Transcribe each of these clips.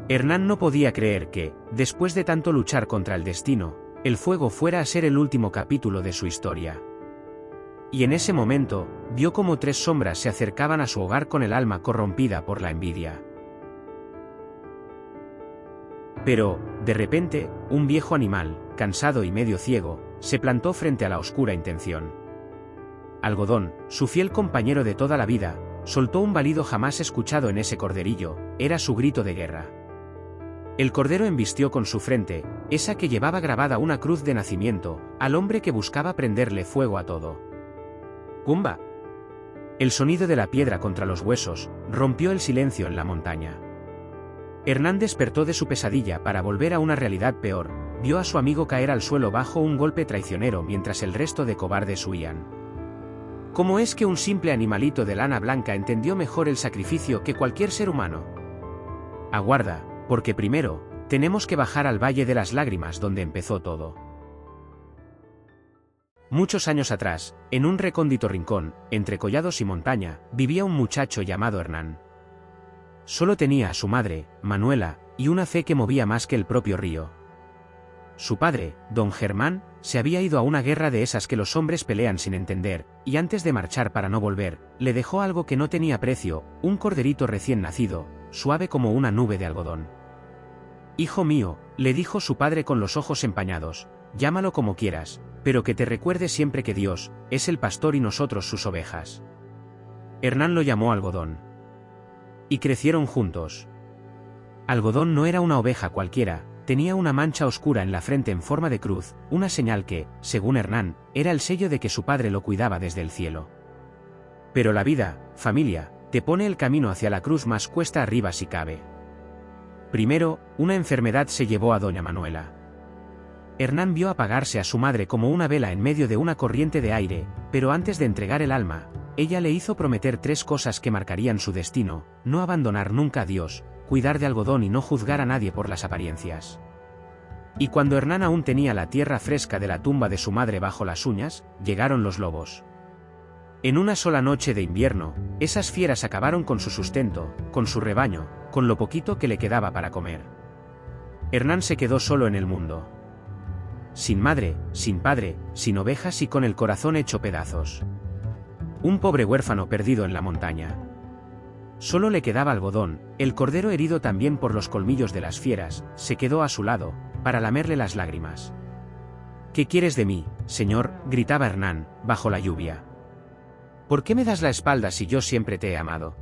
Hernán no podía creer que, después de tanto luchar contra el destino, el fuego fuera a ser el último capítulo de su historia. Y en ese momento, vio como 3 sombras se acercaban a su hogar con el alma corrompida por la envidia. Pero, de repente, un viejo animal, cansado y medio ciego, se plantó frente a la oscura intención. Algodón, su fiel compañero de toda la vida, soltó un balido jamás escuchado en ese corderillo, era su grito de guerra. El cordero embistió con su frente, esa que llevaba grabada una cruz de nacimiento, al hombre que buscaba prenderle fuego a todo. ¡Pumba! El sonido de la piedra contra los huesos rompió el silencio en la montaña. Hernán despertó de su pesadilla para volver a una realidad peor, vio a su amigo caer al suelo bajo un golpe traicionero mientras el resto de cobardes huían. ¿Cómo es que un simple animalito de lana blanca entendió mejor el sacrificio que cualquier ser humano? Aguarda, porque primero, tenemos que bajar al Valle de las Lágrimas donde empezó todo. Muchos años atrás, en un recóndito rincón, entre collados y montaña, vivía un muchacho llamado Hernán. Solo tenía a su madre, Manuela, y una fe que movía más que el propio río. Su padre, don Germán, se había ido a una guerra de esas que los hombres pelean sin entender, y antes de marchar para no volver, le dejó algo que no tenía precio, un corderito recién nacido, suave como una nube de algodón. «Hijo mío», le dijo su padre con los ojos empañados, «llámalo como quieras, pero que te recuerde siempre que Dios es el pastor y nosotros sus ovejas». Hernán lo llamó Algodón. Y crecieron juntos. Algodón no era una oveja cualquiera, tenía una mancha oscura en la frente en forma de cruz, una señal que, según Hernán, era el sello de que su padre lo cuidaba desde el cielo. Pero la vida, familia, te pone el camino hacia la cruz más cuesta arriba si cabe. Primero, una enfermedad se llevó a doña Manuela. Hernán vio apagarse a su madre como una vela en medio de una corriente de aire, pero antes de entregar el alma, ella le hizo prometer 3 cosas que marcarían su destino: no abandonar nunca a Dios, cuidar de Algodón y no juzgar a nadie por las apariencias. Y cuando Hernán aún tenía la tierra fresca de la tumba de su madre bajo las uñas, llegaron los lobos. En una sola noche de invierno, esas fieras acabaron con su sustento, con su rebaño, con lo poquito que le quedaba para comer. Hernán se quedó solo en el mundo. Sin madre, sin padre, sin ovejas y con el corazón hecho pedazos. Un pobre huérfano perdido en la montaña. Solo le quedaba Algodón, el cordero herido también por los colmillos de las fieras, se quedó a su lado, para lamerle las lágrimas. «¿Qué quieres de mí, señor?», gritaba Hernán, bajo la lluvia. «¿Por qué me das la espalda si yo siempre te he amado?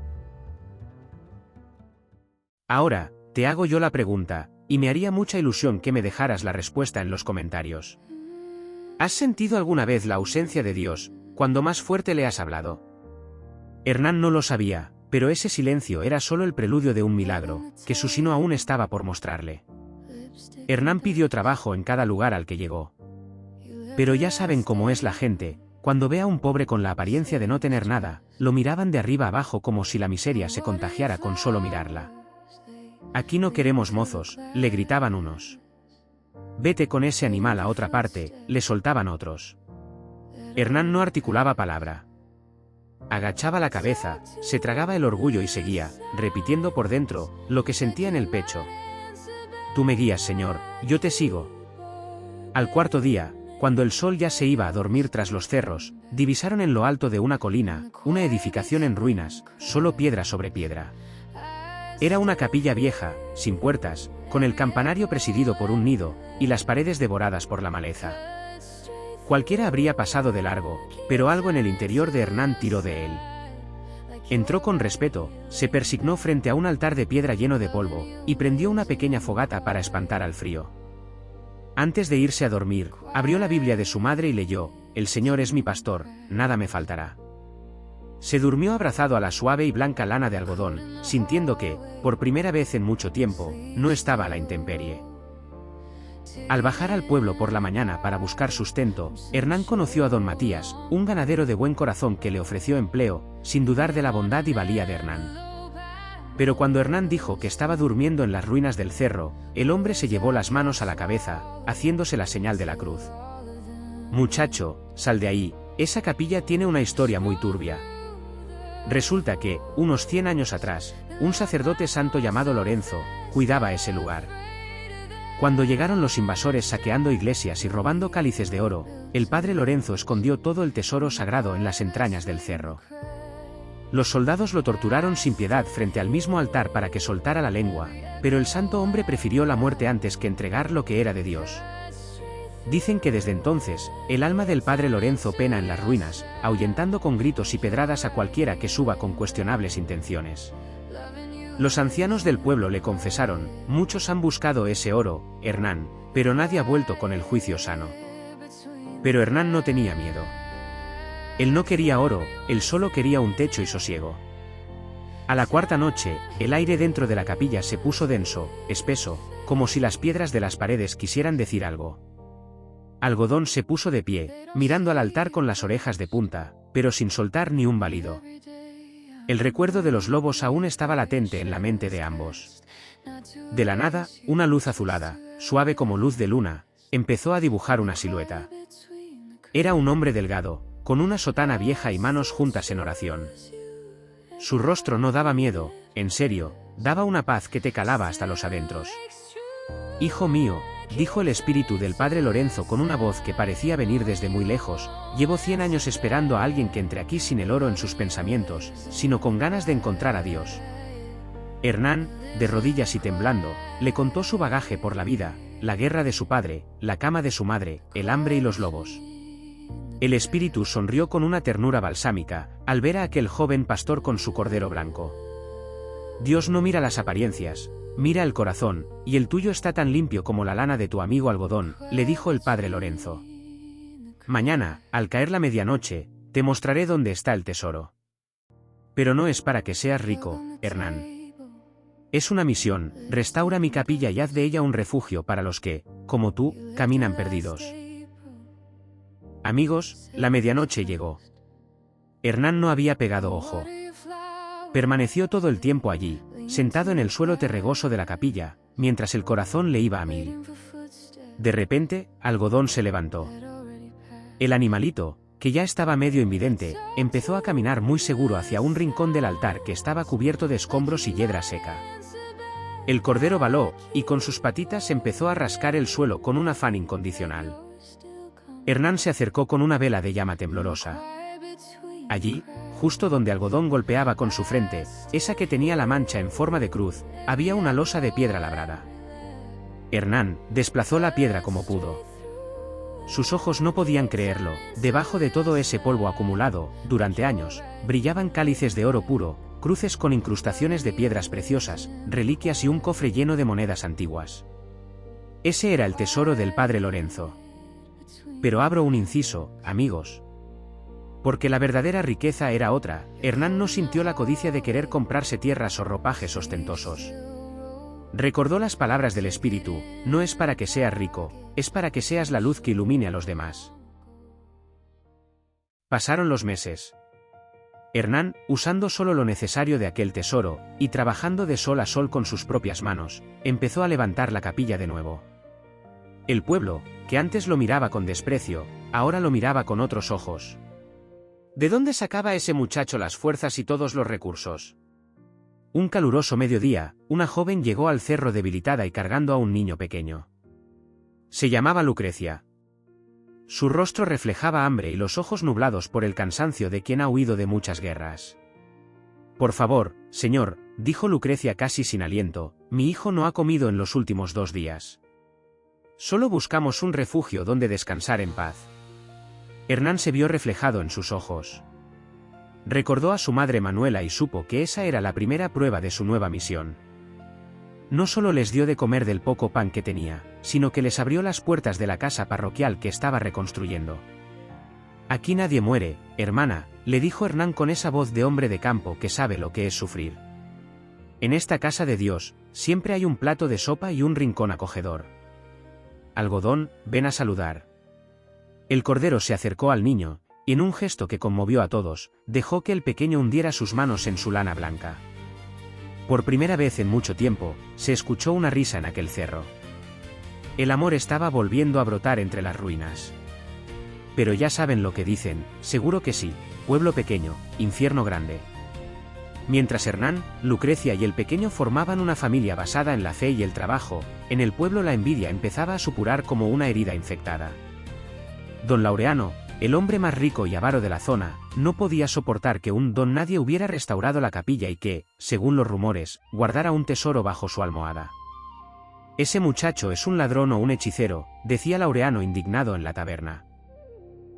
Ahora, te hago yo la pregunta, y me haría mucha ilusión que me dejaras la respuesta en los comentarios. ¿Has sentido alguna vez la ausencia de Dios, cuando más fuerte le has hablado?» Hernán no lo sabía, pero ese silencio era solo el preludio de un milagro, que su sino aún estaba por mostrarle. Hernán pidió trabajo en cada lugar al que llegó. Pero ya saben cómo es la gente, cuando ve a un pobre con la apariencia de no tener nada, lo miraban de arriba abajo como si la miseria se contagiara con solo mirarla. «Aquí no queremos mozos», le gritaban unos. «Vete con ese animal a otra parte», le soltaban otros. Hernán no articulaba palabra. Agachaba la cabeza, se tragaba el orgullo y seguía, repitiendo por dentro, lo que sentía en el pecho. «Tú me guías, Señor, yo te sigo». Al 4.º día, cuando el sol ya se iba a dormir tras los cerros, divisaron en lo alto de una colina, una edificación en ruinas, solo piedra sobre piedra. Era una capilla vieja, sin puertas, con el campanario presidido por un nido, y las paredes devoradas por la maleza. Cualquiera habría pasado de largo, pero algo en el interior de Hernán tiró de él. Entró con respeto, se persignó frente a un altar de piedra lleno de polvo, y prendió una pequeña fogata para espantar al frío. Antes de irse a dormir, abrió la Biblia de su madre y leyó: «El Señor es mi pastor, nada me faltará». Se durmió abrazado a la suave y blanca lana de algodón, sintiendo que, por primera vez en mucho tiempo, no estaba a la intemperie. Al bajar al pueblo por la mañana para buscar sustento, Hernán conoció a don Matías, un ganadero de buen corazón que le ofreció empleo, sin dudar de la bondad y valía de Hernán. Pero cuando Hernán dijo que estaba durmiendo en las ruinas del cerro, el hombre se llevó las manos a la cabeza, haciéndose la señal de la cruz. «Muchacho, sal de ahí, esa capilla tiene una historia muy turbia. Resulta que, unos 100 años atrás, un sacerdote santo llamado Lorenzo, cuidaba ese lugar. Cuando llegaron los invasores saqueando iglesias y robando cálices de oro, el padre Lorenzo escondió todo el tesoro sagrado en las entrañas del cerro. Los soldados lo torturaron sin piedad frente al mismo altar para que soltara la lengua, pero el santo hombre prefirió la muerte antes que entregar lo que era de Dios. Dicen que desde entonces, el alma del padre Lorenzo pena en las ruinas, ahuyentando con gritos y pedradas a cualquiera que suba con cuestionables intenciones. Los ancianos del pueblo le confesaron: muchos han buscado ese oro, Hernán, pero nadie ha vuelto con el juicio sano. Pero Hernán no tenía miedo. Él no quería oro, él solo quería un techo y sosiego. A la cuarta noche, el aire dentro de la capilla se puso denso, espeso, como si las piedras de las paredes quisieran decir algo. Algodón se puso de pie, mirando al altar con las orejas de punta, pero sin soltar ni un balido. El recuerdo de los lobos aún estaba latente en la mente de ambos. De la nada, una luz azulada, suave como luz de luna, empezó a dibujar una silueta. Era un hombre delgado, con una sotana vieja y manos juntas en oración. Su rostro no daba miedo, en serio, daba una paz que te calaba hasta los adentros. «Hijo mío», dijo el espíritu del padre Lorenzo con una voz que parecía venir desde muy lejos, «llevo 100 años esperando a alguien que entre aquí sin el oro en sus pensamientos, sino con ganas de encontrar a Dios». Hernán, de rodillas y temblando, le contó su bagaje por la vida, la guerra de su padre, la cama de su madre, el hambre y los lobos. El espíritu sonrió con una ternura balsámica, al ver a aquel joven pastor con su cordero blanco. «Dios no mira las apariencias, mira el corazón, y el tuyo está tan limpio como la lana de tu amigo Algodón», le dijo el padre Lorenzo. «Mañana, al caer la medianoche, te mostraré dónde está el tesoro. Pero no es para que seas rico, Hernán. Es una misión: restaura mi capilla y haz de ella un refugio para los que, como tú, caminan perdidos». Amigos, la medianoche llegó. Hernán no había pegado ojo. Permaneció todo el tiempo allí, sentado en el suelo terregoso de la capilla, mientras el corazón le iba a mil. De repente, Algodón se levantó. El animalito, que ya estaba medio invidente, empezó a caminar muy seguro hacia un rincón del altar que estaba cubierto de escombros y hiedra seca. El cordero baló, y con sus patitas empezó a rascar el suelo con un afán incondicional. Hernán se acercó con una vela de llama temblorosa. Allí, justo donde Algodón golpeaba con su frente, esa que tenía la mancha en forma de cruz, había una losa de piedra labrada. Hernán desplazó la piedra como pudo. Sus ojos no podían creerlo: debajo de todo ese polvo acumulado, durante años, brillaban cálices de oro puro, cruces con incrustaciones de piedras preciosas, reliquias y un cofre lleno de monedas antiguas. Ese era el tesoro del padre Lorenzo. Pero abro un inciso, amigos. Porque la verdadera riqueza era otra. Hernán no sintió la codicia de querer comprarse tierras o ropajes ostentosos. Recordó las palabras del espíritu: no es para que seas rico, es para que seas la luz que ilumine a los demás. Pasaron los meses. Hernán, usando solo lo necesario de aquel tesoro, y trabajando de sol a sol con sus propias manos, empezó a levantar la capilla de nuevo. El pueblo, que antes lo miraba con desprecio, ahora lo miraba con otros ojos. ¿De dónde sacaba ese muchacho las fuerzas y todos los recursos? Un caluroso mediodía, una joven llegó al cerro debilitada y cargando a un niño pequeño. Se llamaba Lucrecia. Su rostro reflejaba hambre y los ojos nublados por el cansancio de quien ha huido de muchas guerras. «Por favor, señor», dijo Lucrecia casi sin aliento, «mi hijo no ha comido en los últimos 2 días. Solo buscamos un refugio donde descansar en paz». Hernán se vio reflejado en sus ojos. Recordó a su madre Manuela y supo que esa era la primera prueba de su nueva misión. No solo les dio de comer del poco pan que tenía, sino que les abrió las puertas de la casa parroquial que estaba reconstruyendo. «Aquí nadie muere, hermana», le dijo Hernán con esa voz de hombre de campo que sabe lo que es sufrir. «En esta casa de Dios, siempre hay un plato de sopa y un rincón acogedor. Algodón, ven a saludar». El cordero se acercó al niño, y en un gesto que conmovió a todos, dejó que el pequeño hundiera sus manos en su lana blanca. Por primera vez en mucho tiempo, se escuchó una risa en aquel cerro. El amor estaba volviendo a brotar entre las ruinas. Pero ya saben lo que dicen, seguro que sí: pueblo pequeño, infierno grande. Mientras Hernán, Lucrecia y el pequeño formaban una familia basada en la fe y el trabajo, en el pueblo la envidia empezaba a supurar como una herida infectada. Don Laureano, el hombre más rico y avaro de la zona, no podía soportar que un don nadie hubiera restaurado la capilla y que, según los rumores, guardara un tesoro bajo su almohada. «Ese muchacho es un ladrón o un hechicero», decía Laureano indignado en la taberna.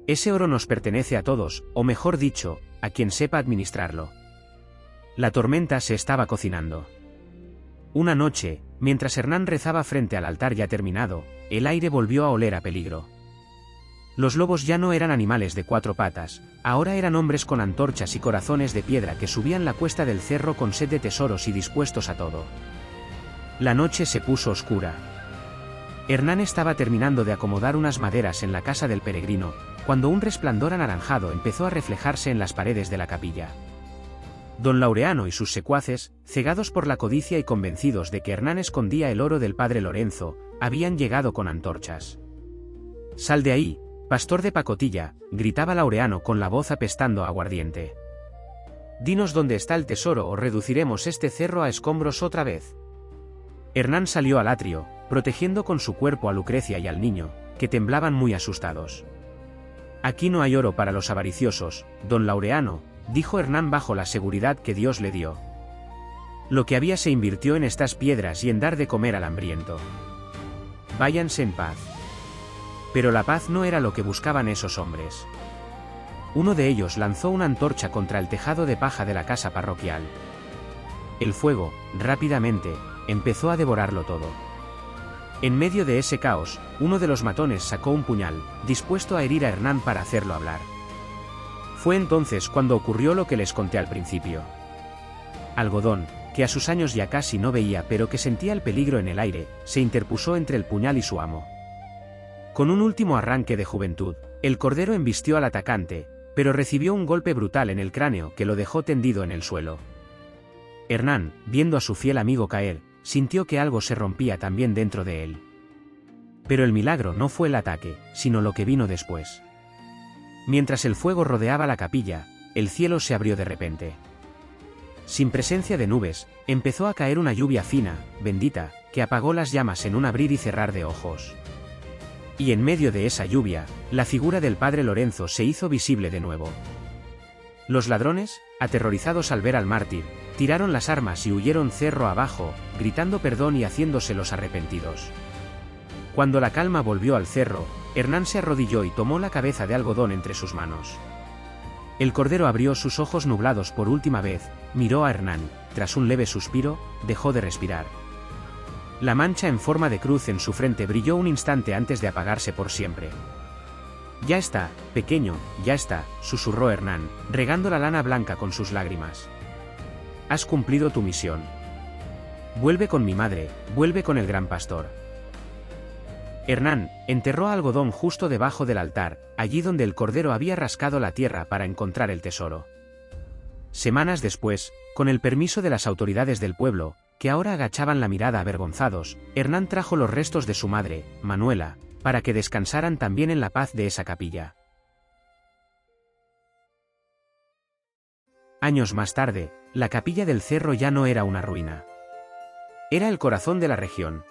«Ese oro nos pertenece a todos, o mejor dicho, a quien sepa administrarlo». La tormenta se estaba cocinando. Una noche, mientras Hernán rezaba frente al altar ya terminado, el aire volvió a oler a peligro. Los lobos ya no eran animales de 4 patas, ahora eran hombres con antorchas y corazones de piedra que subían la cuesta del cerro con sed de tesoros y dispuestos a todo. La noche se puso oscura. Hernán estaba terminando de acomodar unas maderas en la casa del peregrino, cuando un resplandor anaranjado empezó a reflejarse en las paredes de la capilla. Don Laureano y sus secuaces, cegados por la codicia y convencidos de que Hernán escondía el oro del padre Lorenzo, habían llegado con antorchas. «Sal de ahí, pastor de pacotilla», gritaba Laureano con la voz apestando a aguardiente. «Dinos dónde está el tesoro o reduciremos este cerro a escombros otra vez». Hernán salió al atrio, protegiendo con su cuerpo a Lucrecia y al niño, que temblaban muy asustados. «Aquí no hay oro para los avariciosos, don Laureano», dijo Hernán bajo la seguridad que Dios le dio. «Lo que había se invirtió en estas piedras y en dar de comer al hambriento. Váyanse en paz». Pero la paz no era lo que buscaban esos hombres. Uno de ellos lanzó una antorcha contra el tejado de paja de la casa parroquial. El fuego, rápidamente, empezó a devorarlo todo. En medio de ese caos, uno de los matones sacó un puñal, dispuesto a herir a Hernán para hacerlo hablar. Fue entonces cuando ocurrió lo que les conté al principio. Algodón, que a sus años ya casi no veía pero que sentía el peligro en el aire, se interpuso entre el puñal y su amo. Con un último arranque de juventud, el cordero embistió al atacante, pero recibió un golpe brutal en el cráneo que lo dejó tendido en el suelo. Hernán, viendo a su fiel amigo caer, sintió que algo se rompía también dentro de él. Pero el milagro no fue el ataque, sino lo que vino después. Mientras el fuego rodeaba la capilla, el cielo se abrió de repente. Sin presencia de nubes, empezó a caer una lluvia fina, bendita, que apagó las llamas en un abrir y cerrar de ojos. Y en medio de esa lluvia, la figura del padre Lorenzo se hizo visible de nuevo. Los ladrones, aterrorizados al ver al mártir, tiraron las armas y huyeron cerro abajo, gritando perdón y haciéndose los arrepentidos. Cuando la calma volvió al cerro, Hernán se arrodilló y tomó la cabeza de algodón entre sus manos. El cordero abrió sus ojos nublados por última vez, miró a Hernán, tras un leve suspiro, dejó de respirar. La mancha en forma de cruz en su frente brilló un instante antes de apagarse por siempre. «Ya está, pequeño, ya está», susurró Hernán, regando la lana blanca con sus lágrimas. «Has cumplido tu misión. Vuelve con mi madre, vuelve con el gran pastor». Hernán enterró a Algodón justo debajo del altar, allí donde el cordero había rascado la tierra para encontrar el tesoro. Semanas después, con el permiso de las autoridades del pueblo, que ahora agachaban la mirada avergonzados, Hernán trajo los restos de su madre, Manuela, para que descansaran también en la paz de esa capilla. Años más tarde, la capilla del cerro ya no era una ruina. Era el corazón de la región.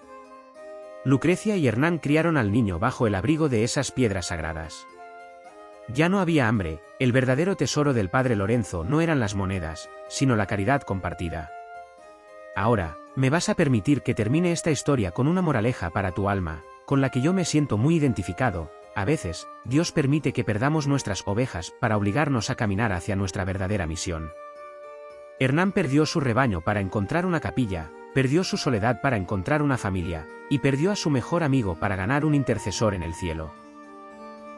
Lucrecia y Hernán criaron al niño bajo el abrigo de esas piedras sagradas. Ya no había hambre, el verdadero tesoro del padre Lorenzo no eran las monedas, sino la caridad compartida. Ahora, me vas a permitir que termine esta historia con una moraleja para tu alma, con la que yo me siento muy identificado. A veces, Dios permite que perdamos nuestras ovejas para obligarnos a caminar hacia nuestra verdadera misión. Hernán perdió su rebaño para encontrar una capilla, perdió su soledad para encontrar una familia, y perdió a su mejor amigo para ganar un intercesor en el cielo.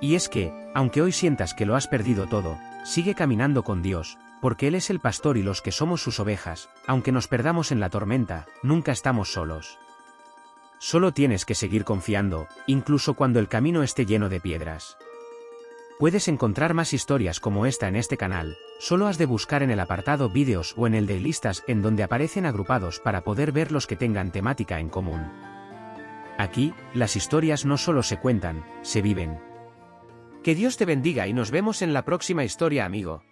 Y es que, aunque hoy sientas que lo has perdido todo, sigue caminando con Dios, porque Él es el pastor y los que somos sus ovejas, aunque nos perdamos en la tormenta, nunca estamos solos. Solo tienes que seguir confiando, incluso cuando el camino esté lleno de piedras. Puedes encontrar más historias como esta en este canal, solo has de buscar en el apartado vídeos o en el de listas en donde aparecen agrupados para poder ver los que tengan temática en común. Aquí, las historias no solo se cuentan, se viven. Que Dios te bendiga y nos vemos en la próxima historia, amigo.